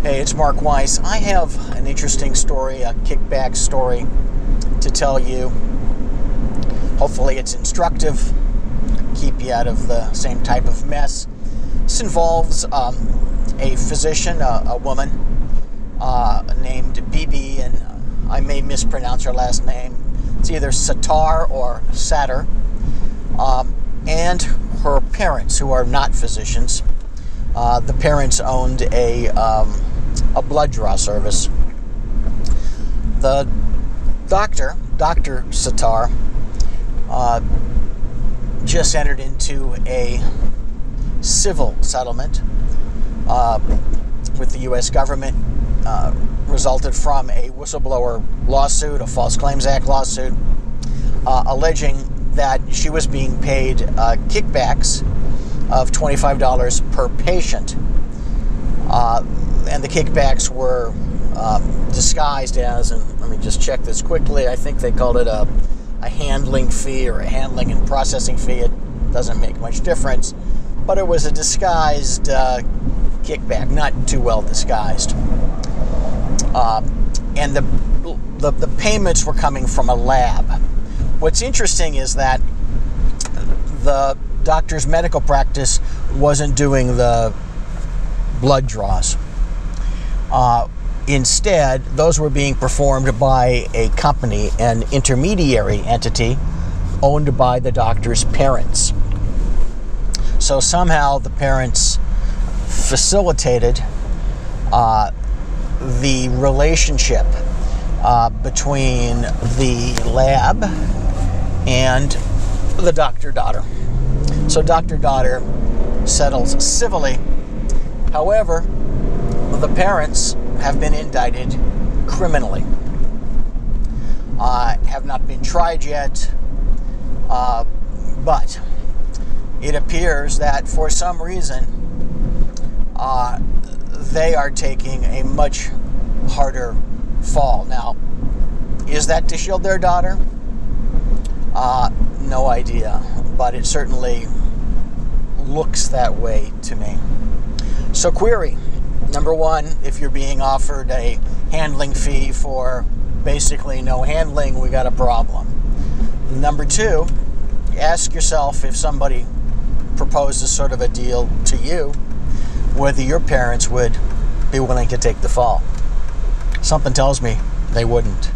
Hey, it's Mark Weiss. I have an interesting story, a kickback story to tell you. Hopefully it's instructive, keep you out of the same type of mess. This involves a physician, a woman named Bibi, and I may mispronounce her last name. It's either Sattar or Sattar, and her parents, who are not physicians. The parents owned a blood draw service. The Dr. Sattar, just entered into a civil settlement with the U.S. government, resulted from a whistleblower lawsuit, a False Claims Act lawsuit, alleging that she was being paid kickbacks of $25 per patient. And the kickbacks were disguised as, and let me just check this quickly, I think they called it a handling fee or a handling and processing fee. It doesn't make much difference, but it was a disguised kickback, not too well disguised. And the payments were coming from a lab. What's interesting is that the doctor's medical practice wasn't doing the blood draws. Instead, those were being performed by a company, an intermediary entity owned by the doctor's parents. So somehow the parents facilitated the relationship between the lab and the doctor-daughter. So doctor-daughter settles civilly. However, the parents have been indicted criminally. Have not been tried yet, but it appears that for some reason they are taking a much harder fall. Now, is that to shield their daughter? No idea, but it certainly looks that way to me. So query. Number one, if you're being offered a handling fee for basically no handling, we got a problem. Number two, ask yourself, if somebody proposed this sort of a deal to you, whether your parents would be willing to take the fall. Something tells me they wouldn't.